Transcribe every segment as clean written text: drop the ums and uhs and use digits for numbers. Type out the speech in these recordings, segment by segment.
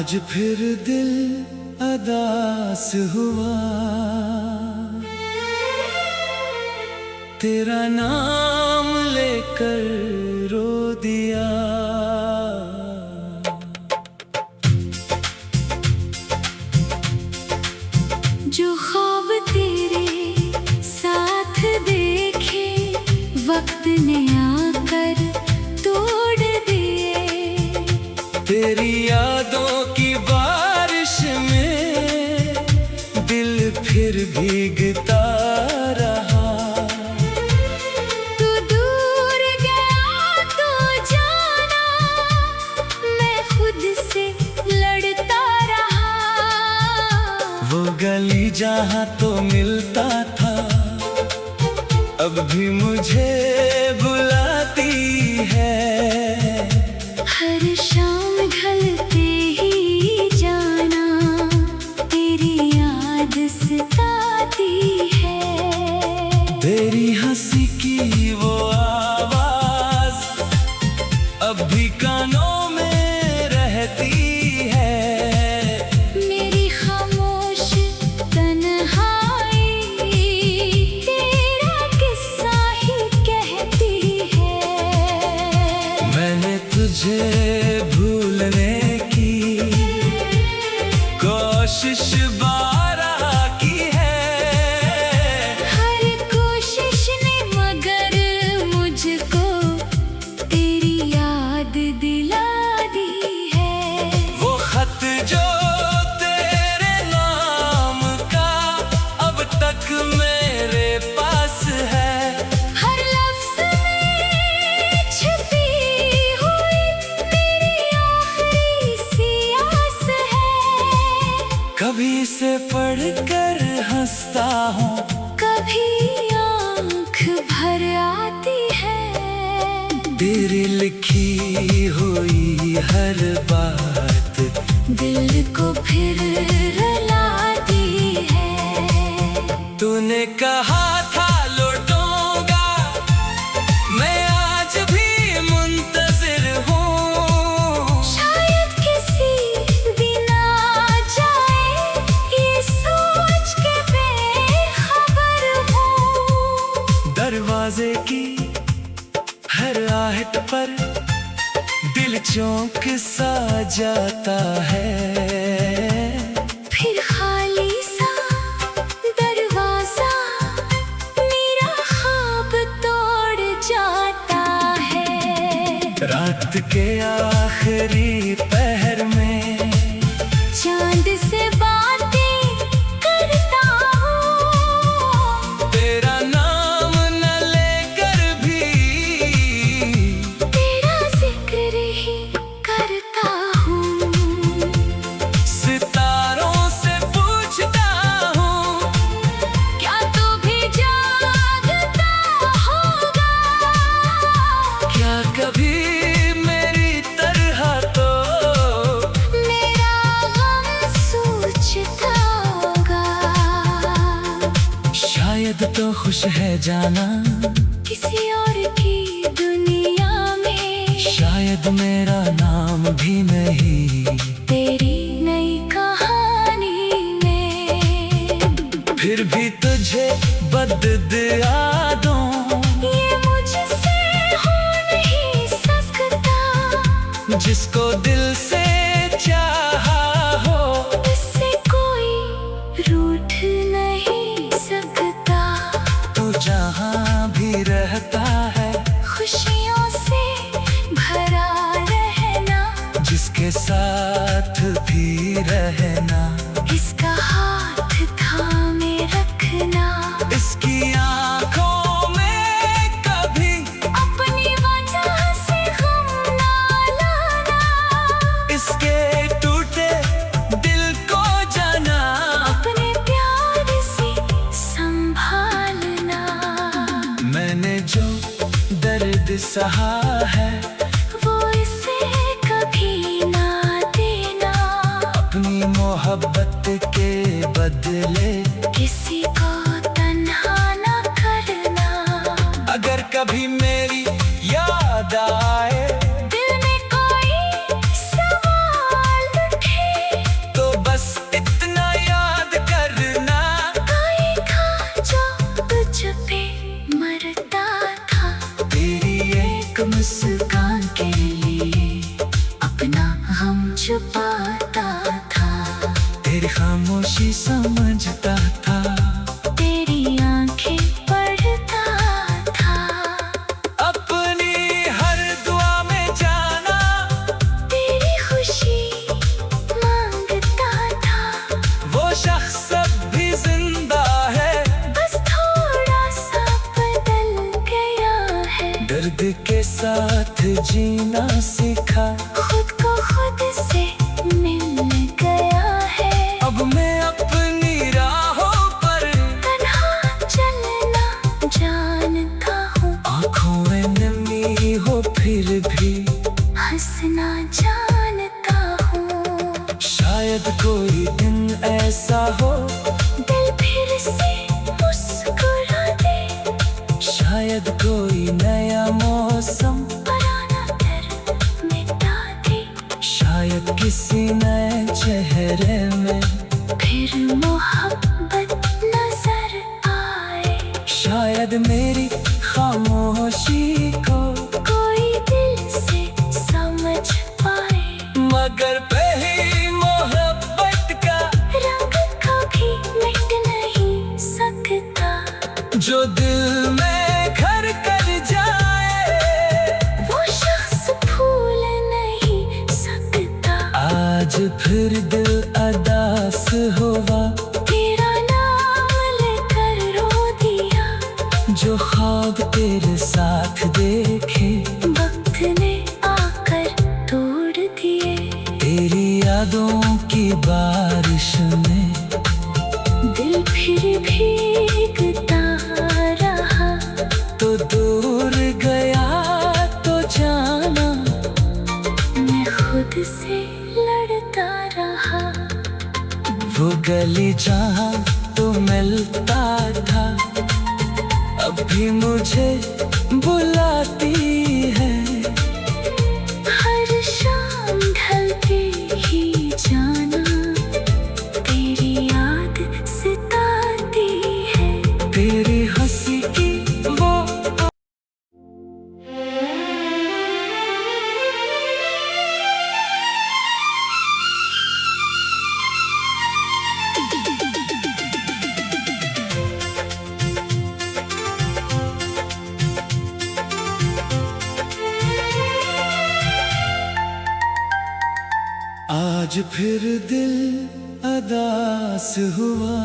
आज फिर दिल अदास हुआ, तेरा नाम लेकर रो दिया। जो ख्वाब तेरे साथ देखे वक्त ने आकर तोड़ दिए। तेरी यादों की बारिश में दिल फिर भीगता रहा। तू दूर गया तो जाना, मैं खुद से लड़ता रहा। वो गली जहाँ तो मिलता था अब भी मुझे बुलाती है। हर शाम ढलते ही जाना, तेरी याद सताती है। तेरी हंसी की वो आवाज अब भी कानों में रहती है। मेरी खामोश तन्हाई तेरा किस्सा ही कहती है। मैंने तुझे भूलने की कोशिश बारहा की है। हर कोशिश ने मगर मुझको तेरी याद दिला दी है। वो खत जो तेरे नाम का अब तक मेरे पास है। हर लफ्ज़ में छिपी हुई मेरी आखिरी सी आस है। कभी इसे पढ़कर हंसता हूँ, कभी आँख भर आती है। तेरी लिखी हुई हर बात दिल को फिर रुलाती है। तूने कहा था लौटूंगा, मैं आज भी मुंतजिर हूँ। शायद किसी दिन आ जाए ये सोच के बेखबर हूँ। दरवाजे की हर आहट पर दिल चौंक सा जाता है। फिर खाली सा दरवाजा मेरा ख्वाब तोड़ जाता है। रात के आखिरी पहर में चांद से बातें करता हूँ। तेरा नाम न लेकर भी तेरा जिक्र ही करता हूँ। सितारों से पूछता हूँ, क्या तू भी जागता होगा? क्या कभी मेरी तरह तो मेरा गम सोचता होगा। शायद तो खुश है जाना किसी और की दुनिया में, शायद मेरा नाम भी नहीं। तेरी नई कहानी में फिर भी तुझे बददुआ दूं, ये मुझसे हो नहीं सकता। जिसको दिल से चाहा हो इससे कोई रूठ नहीं सकता। तू जहाँ भी रहता है खुशियों से भरा रहना, जिसके साथ भी रहना। इसका हाथ थामे रखना, इसकी आंखों में कभी अपनी वजह से गम ना लाना। इसके टूटे दिल को जाना। अपने प्यार से संभालना। मैंने जो दर्द सहा है वो इसे कभी ना देना। अपनी मोहब्बत के बदले किसी को तन्हा ना करना। अगर कभी मेरी याद आए, दिल में कोई सवाल उठे, मुस्कान के लिए अपना गम छुपाता था। तेरी खामोशी समझता था, तेरी आंखें पढ़ता था। अपनी हर दुआ में जाना तेरी खुशी मांगता था। वो शख्स अब भी जिंदा है, बस थोड़ा सा बदल गया है। दर्द के साथ जीना सीखा, खुद को खुद से मिल गया है। अब मैं अपनी राहों पर तन्हा चलना जानता हूँ। आँखों में नमी हो फिर भी हंसना जानता हूँ। शायद कोई दिन ऐसा हो, दिल फिर से मुस्कुरा दे। शायद कोई नया मौसम, पुराना दर्द मिटा दे। शायद किसी नए चेहरे में फिर मोहब्बत नजर आए। शायद मेरी खामोशी को कोई दिल से समझ पाए। मगर पहली मोहब्बत का रंग कभी मिट नहीं सकता। जो दिल में घर कर जाए, वो शख्स भूल नहीं सकता। आज फिर दिल अदास हुआ, तेरा नाम लेकर रो दिया। जो ख्वाब तेरे साथ देखे वक्त ने आकर तोड़ दिए। तेरी यादों की बारिश में दिल फिर भीगता रहा। तो दूर गया तो जाना, मैं खुद से लड़ता रहा। वो गली जहाँ तो मिलता था अब भी मुझे बुलाती है। हर शाम ढलते ही जाना, तेरी याद सताती है। तेरी हंसी की वो आज फिर दिल अदास हुआ,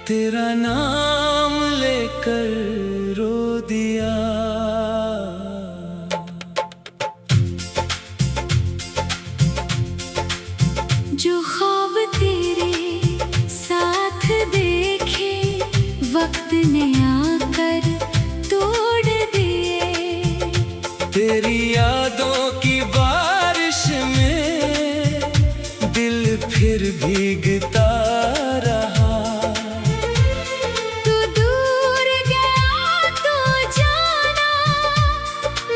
तेरा नाम लेकर रो दिया। जो ख्वाब तेरे साथ देखे वक्त ने आकर तोड़ दिए। तेरी यादों की बारिश में दिल फिर भीगता रहा। तू दूर गया तो जाना,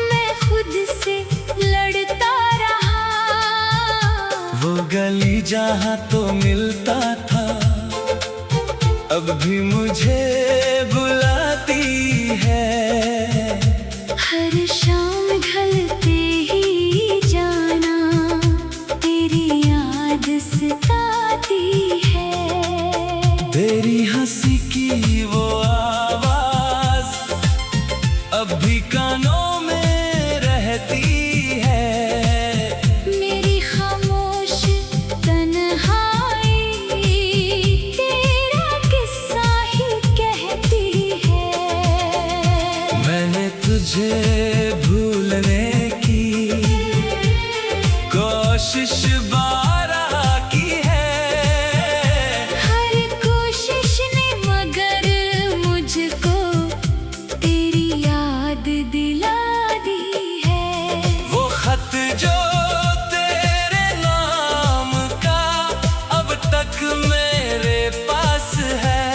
मैं खुद से लड़ता रहा। वो गली जहाँ तो मिलता था अब भी मुझे बुलाती है। हर शाम ढलते ही जाना, तेरी याद सताती है। तेरी हंसी की वो आवाज अब भी कानों में रहती है। मेरी खामोश तन्हाई तेरा किस्सा ही कहती है। मैंने तुझे भूलने की कोशिश बारहा की है। हर कोशिश ने मगर मुझको तेरी याद दिला दी है। वो खत जो तेरे नाम का अब तक मेरे पास है।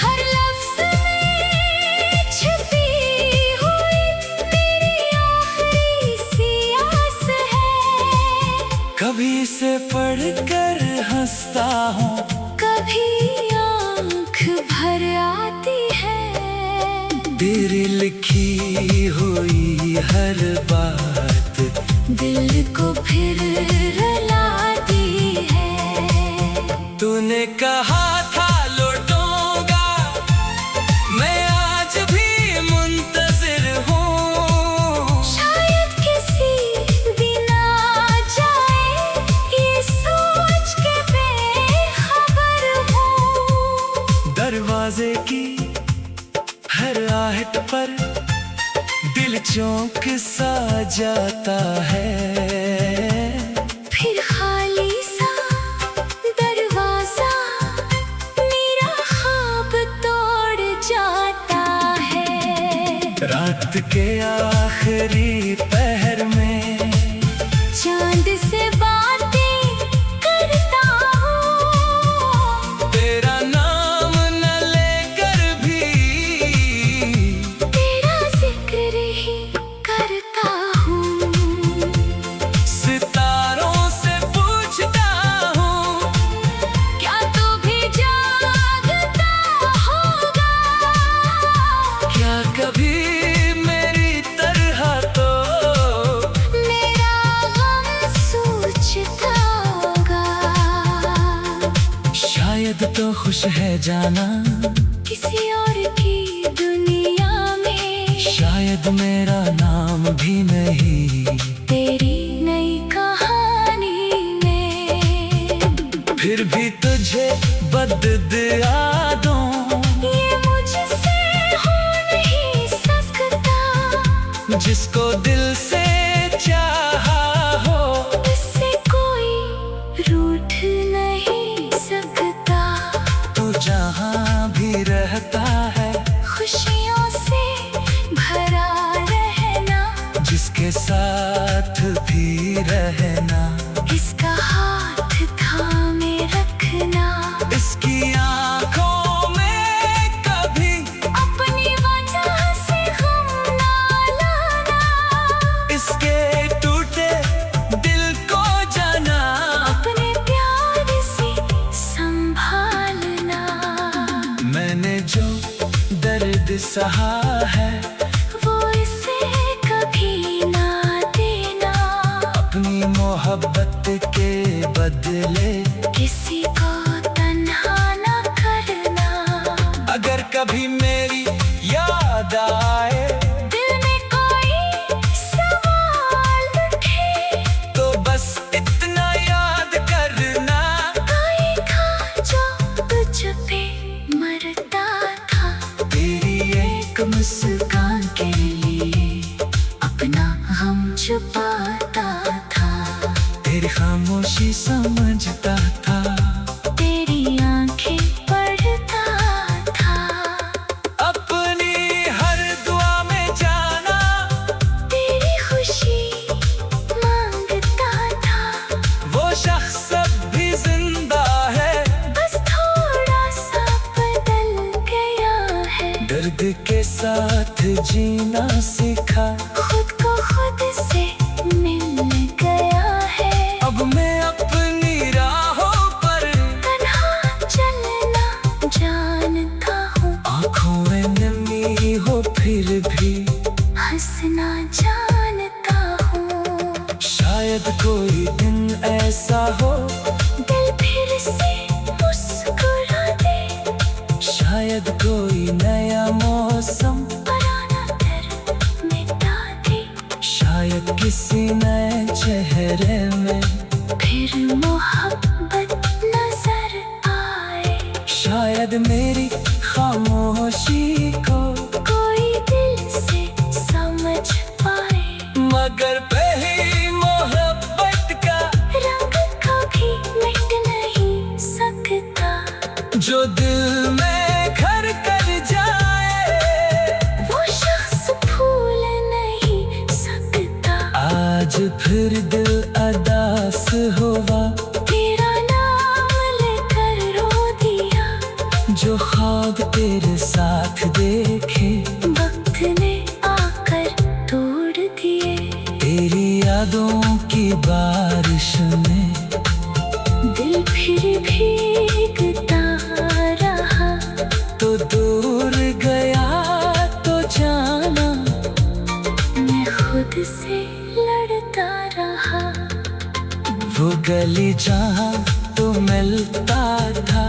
हर लफ्ज़ में छुपी हुई मेरी आखिरी सी आस है। कभी से पढ़कर हंसता हूँ, कभी आँख भर आती है। तेरे दिल को फिर रुलाती है। तूने कहा था लौटूंगा, मैं आज भी मुंतजिर हूँ। शायद किसी दिन आ जाए, ये सोच के बेखबर हूँ। दरवाजे की हर आहट पर दिल चौंक सा जाता है। फिर खाली सा दरवाजा मेरा ख्वाब तोड़ जाता है। रात के आखिरी पहर में चांद से बातें करता हूँ, तेरा नाम न लेकर भी तेरा जिक्र ही करता हूँ। सितारों से पूछता हूँ, क्या तू भी जागता होगा? क्या कभी मेरी तरह तो मेरा गम सोचता होगा। शायद तो खुश है जाना किसी और की दुनिया में, शायद मेरा नाम भी नहीं। तेरी नई कहानी में फिर भी तुझे बददुआ दूं, ये मुझसे हो नहीं सकता। जिसको दिल से चाहा हो इससे कोई रूठ नहीं सकता। तू जहाँ भी रहता है, खुशियों से भरा रहना, जिसके साथ भी रहना, इसका हाथ थामे रखना। इसकी आंखों में कभी अपनी वजह से गम ना लाना, इसके टूटे दिल को जाना। अपने प्यार से संभालना। मैंने जो दर्द सहा है, वो इसे कभी ना देना, अपनी मोहब्बत के बदले किसी को तन्हा ना करना। अगर कभी मेरी याद आए, दिल में कोई सवाल उठे, तो बस इतना याद करना, कोई था जो तुझ पे मरता था। तेरी एक मुस्कान के लिए अपना गम छुपाता था, तेरी खामोशी समझता था। तेरी आंखें पढ़ता था, अपनी हर दुआ में जाना, तेरी खुशी मांगता था। वो शख्स अब भी जिंदा है, बस थोड़ा सा बदल गया है। दर्द के साथ जीना सीखा, खुद को खुद से मिल गया है। अब मैं अपनी राहों पर तन्हा चलना जानता हूँ, आँखों में नमी हो फिर भी हंसना जानता हूँ। शायद कोई दिन ऐसा हो, दिल फिर से मुस्कुरा दे, शायद कोई नया मौसम, पुराना दर्द मिटा दे। शायद किसी नए चेहरे में फिर मोहब्बत नजर आए, शायद मेरी खामोशी को कोई दिल से समझ पाए। मगर पहली मोहब्बत का रंग कभी मिट नहीं सकता, जो दिल में घर कर जाए, वो शख्स भूल नहीं सकता। आज फिर दिल अदास हुआ, तेरा नाम लेकर रो दिया, जो ख्वाब तेरे साथ देखे वक्त ने आकर तोड़ दिए। तेरी यादों की बारिश में दिल फिर भीगता रहा, तो दूर गया तो जाना, मैं खुद से लड़ता रहा। गली जहाँ तो मिलता था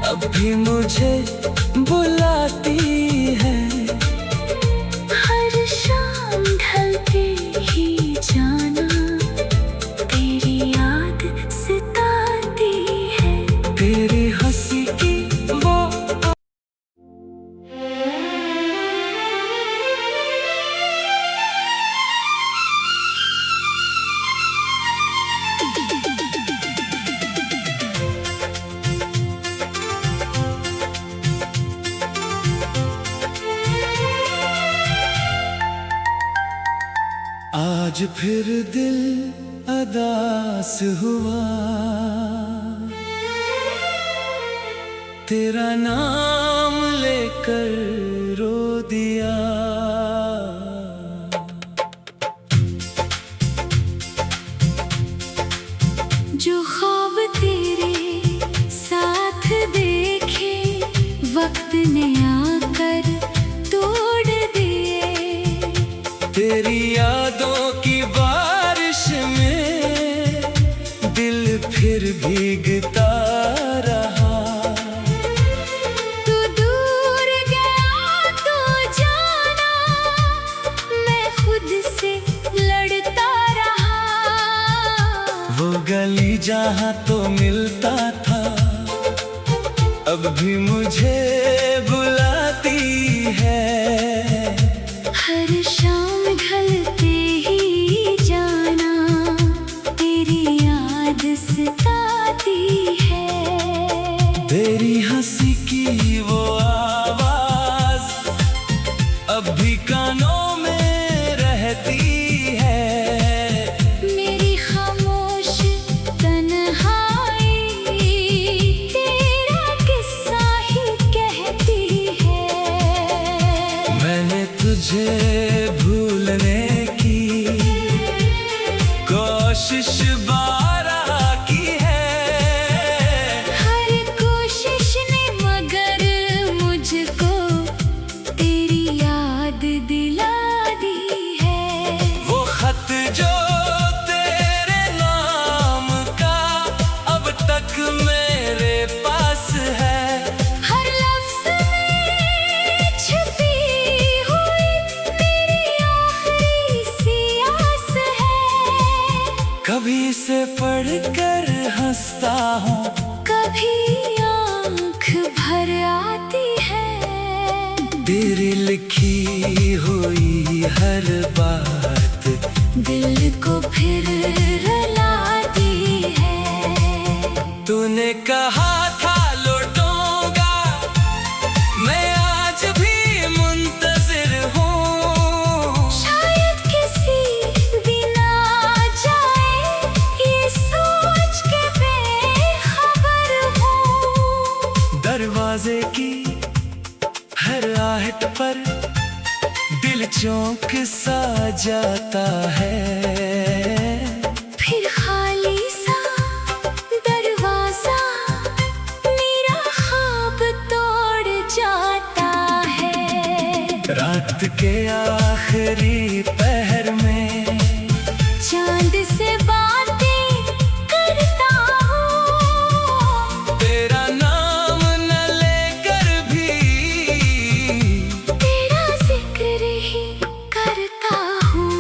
अब भी मुझे बुलाती है। हर शाम ढलते ही जाना तेरी याद सताती है। तेरी हंसी की वो आज फिर दिल अदास हुआ, तेरा नाम लेकर रो दिया। जो ख्वाब तेरे साथ देखे वक्त ने आकर तोड़ दिए। तेरी यादों की बारिश में दिल फिर भीगता रहा। तू दूर गया तो जाना मैं खुद से लड़ता रहा। वो गली जहाँ तो मिलता था अब भी मुझे बुलाती है। हर शाम ढलते ही जाना तेरी याद सताती है। तेरी हंसी की वो आवाज अब भी कानों में रहती है। मेरी खामोश तन्हाई तेरा किस्सा ही कहती है। मैंने तुझे भूलने की कोशिश बारहा की है। हर कोशिश ने मगर मुझको तेरी याद दिला दी है। वो खत जो तेरे नाम का अब तक मेरे पास है। हर लफ्ज़ में छुपी हुई मेरी आखिरी सी आस है। कभी इसे पढ़कर हंसता हूँ, कभी आँख भर आती है। तेरी लिखी हुई हर बात दिल को फिर रुलाती है। तूने कहा था लौटूंगा, मैं आज भी मुंतजिर हूँ। शायद किसी दिन आ जाए ये सोच के बेखबर हूँ। दरवाजे की हर आहट पर दिल चौंक सा जाता है। फिर खाली सा दरवाजा मेरा ख्वाब तोड़ जाता है। रात के आखिरी पहर में चांद से बातें करता हूँ। तेरा नाम न लेकर भी तेरा जिक्र ही करता हूँ।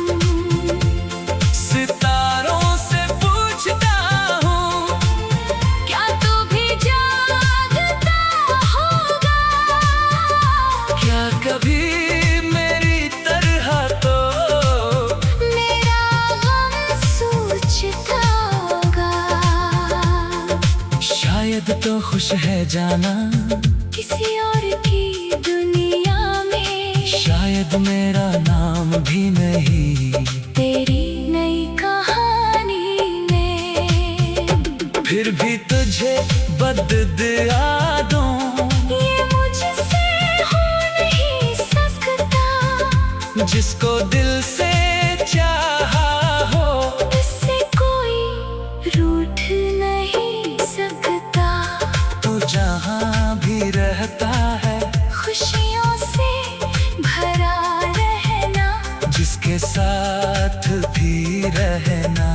सितारों से पूछता हूँ, क्या तू भी जागता होगा? क्या कभी मेरी तरह तो मेरा गम सोचता होगा। शायद तो खुश है जाना किसी और की दुनिया में। शायद मेरा नाम भी नहीं तेरी नई कहानी में। फिर भी तुझे बदद यादों ये मुझसे हो नहीं सकता। जिसको दिल से चाहा हो इससे कोई रूठ नहीं सकता। तू जहाँ भी रहता है खुशियों से भरा रहना जिसके साथ भी रहना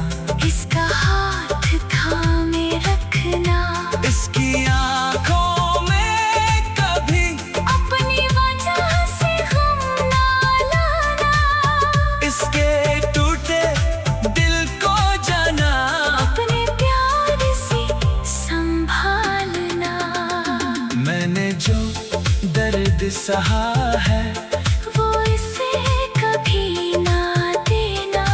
इसका हाल सहा है, वो इसे कभी ना देना।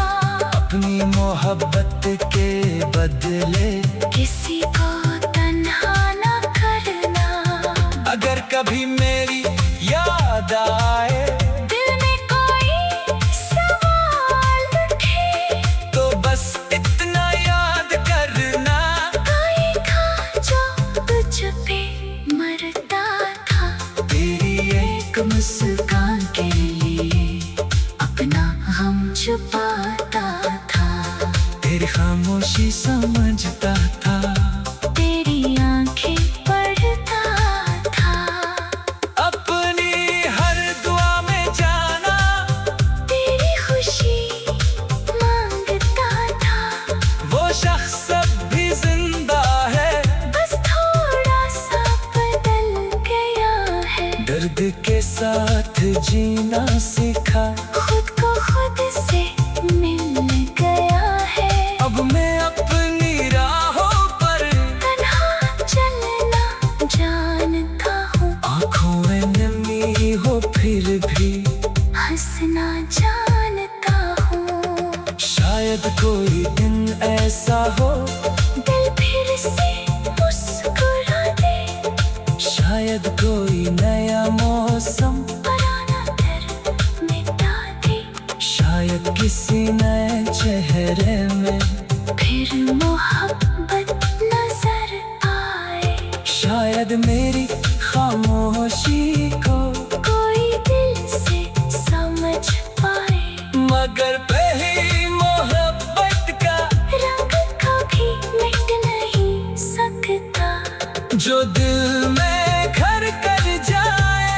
अपनी मोहब्बत के बदले किसी को तन्हा ना करना। अगर कभी मेरी याद आए, दिल में कोई सवाल उठे, तो बस इतना याद करना, कोई था जो तुझ पे मरता था। तेरी एक मुस्कान के लिए अपना हम छुपाता था। तेरी खामोशी समझता था, तेरी आंखें पढ़ता था। अपनी हर दुआ में जाना, तेरी खुशी मांगता था। वो शख्स अब भी जिंदा है, बस थोड़ा सा बदल गया है। दर्द के साथ जीना सीखा, खुद को खुद से मिल गया है। अब मैं अपनी राहों पर तन्हा चलना जानता हूँ। आँखों में नमी हो फिर भी हंसना जानता हूँ। शायद कोई दिन ऐसा हो, दिल फिर से मुस्कुरा दे। शायद कोई नया मौसम, पुराना दर्द मिटा दे। शायद किसी नए चेहरे में फिर मोहब्बत नजर आए। शायद मेरी खामोशी को कोई दिल से समझ पाए। मगर पहली मोहब्बत का रंग कभी मिट नहीं सकता। जो दिल में घर कर जाए,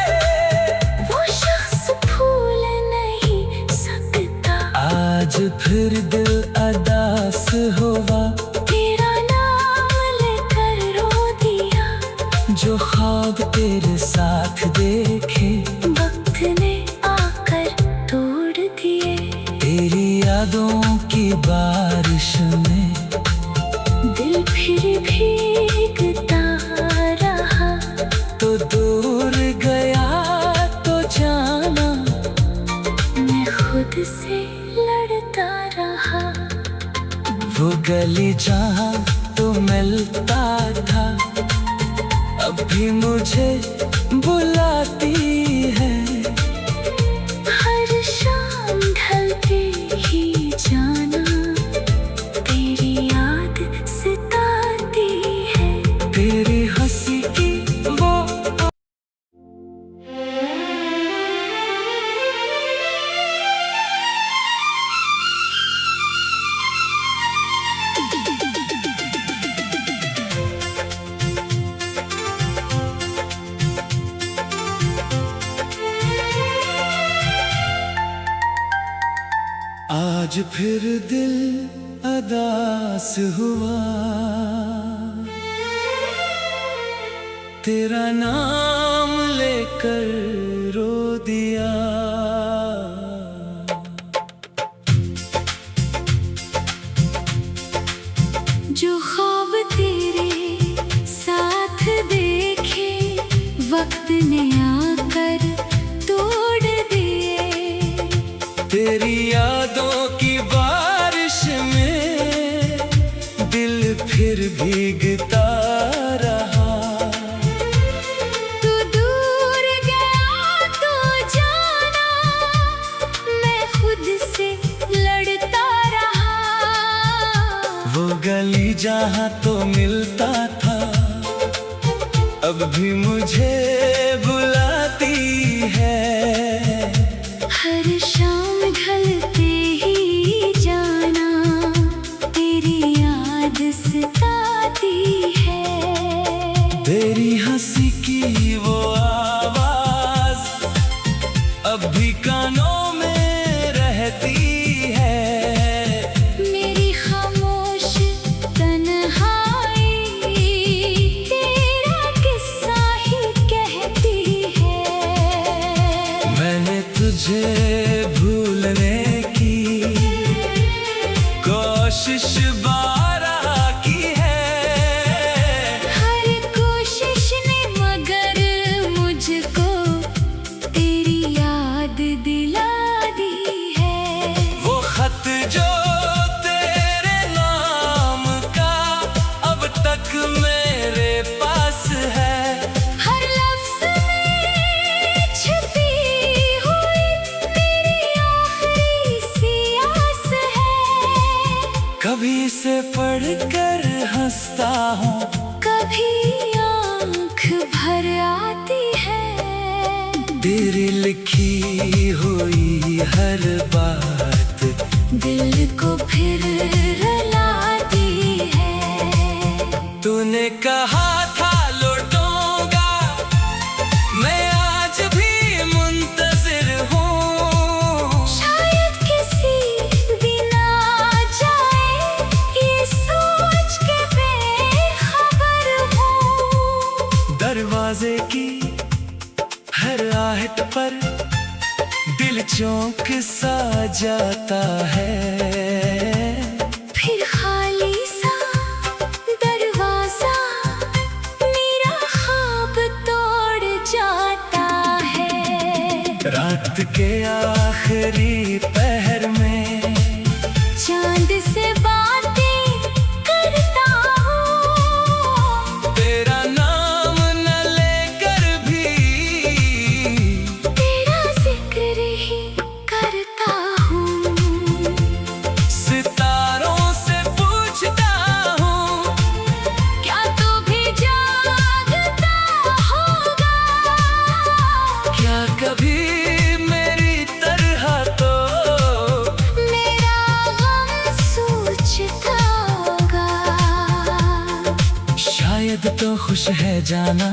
वो शख्स भूल नहीं सकता। आज फिर दिल अदास हुआ, तेरा नाम लेकर रो दिया। जो ख्वाब तेरे साथ देखे वक्त ने आकर तोड़ दिए। तेरी यादों की बारिश में दिल फिर भीगता रहा। तो दूर गया तो जाना, मैं खुद से लड़ता रहा। वो गली जहाँ तो मिलता था, अब भी मुझे बुलाती है। हर शाम ढलते ही जाना, तेरी याद सताती है। तेरी हंसी की वो आज फिर दिल अदास हुआ, तेरा नाम लेकर रो दिया। जो ख्वाब तेरे साथ देखे, वक्त ने आकर तोड़ दिए। तेरी यादों की बारिश में दिल फिर भीगता रहा। तू दूर गया तो जाना, मैं खुद से लड़ता रहा। वो गली जहाँ तो मिलता था, अब भी मुझे बुलाती है। हर शाम ढलते ही जाना, तेरी याद सताती है। तेरी हंसी की वो आवाज अब भी कानों में रहती है। मेरी खामोश तन्हाई तेरा किस्सा ही कहती है। मैंने तुझे भूलने की कोशिश बारहा की है। हर कोशिश ने मगर मुझको तेरी लिखी हुई हर बात दिल को फिर रुलाती है। तूने कहा था लौटूंगा, मैं आज भी मुंतजिर हूँ। शायद किसी दिन आ जाए ये सोच के बेखबर हूँ। दरवाजे की हर आहट पर दिल चौंक सा जाता है। फिर खाली सा दरवाजा मेरा ख्वाब तोड़ जाता है। रात के आखिरी पहर में चांद से बातें करता हूँ। तेरा नाम न लेकर भी तेरा जिक्र ही करता हूँ। सितारों से पूछता हूँ, क्या तू भी जागता होगा? क्या कभी मेरी तरह तो मेरा गम सोचता होगा। शायद तो खुश है जाना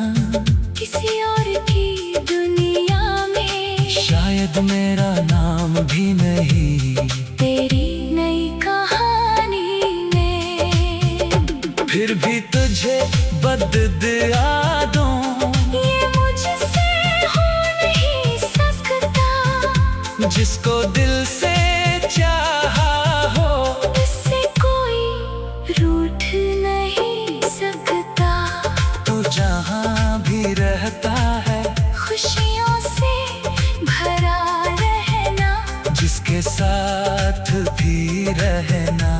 किसी और की दुनिया में, शायद मेरा नाम भी नहीं। तेरी नई कहानी में फिर भी तुझे बददुआ दूं, ये मुझसे हो नहीं सकता। जिसको दिल से चाहा हो इससे कोई रूठ नहीं सकता। तू जहाँ भी रहता है, खुशियों से भरा रहना, जिसके साथ भी रहना,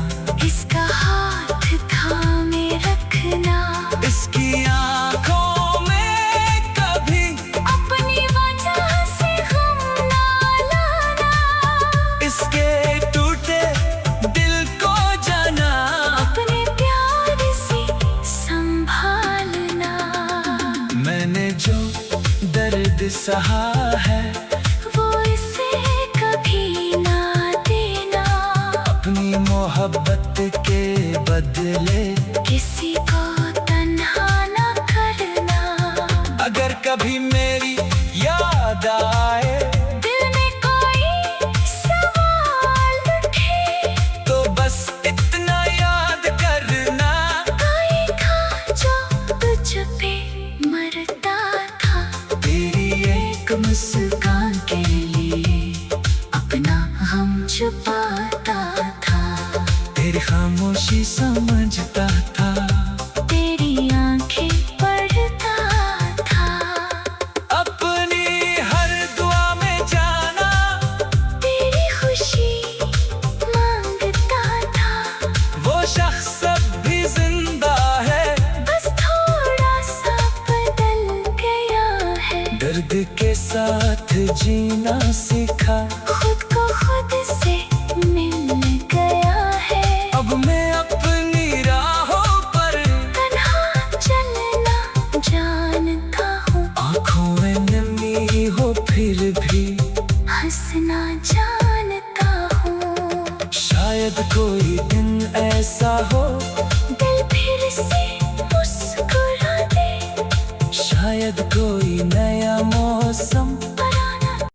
इसका हाथ थामे रखना। इसकी आंखों में कभी अपनी वजह से गम ना लाना, इसके टूटे दिल को जाना। अपने प्यार से संभालना। मैंने जो दर्द सहा है, वो इसे कभी ना देना। अपनी मोहब्बत के बदले किसी को तन्हा ना करना। अगर कभी मेरी याद आए, दिल में कोई सवाल उठे, तो बस इतना याद करना, कोई था जो तुझ पे मरता था। तेरी एक मुस्कान के लिए अपना गम छुपाता था। तेरी खामोशी समझता था, तेरी आंखें पढ़ता था। अपनी हर दुआ में जाना, तेरी खुशी मांगता था। वो शख्स अब भी जिंदा है, बस थोड़ा सा बदल गया है। दर्द के साथ जीना सीखा, खुद को खुद से मिल गया है। अब मैं अपनी राहों पर तन्हा चलना जानता हूँ। आँखों में नमी हो फिर भी हंसना जानता हूँ। शायद कोई दिन ऐसा हो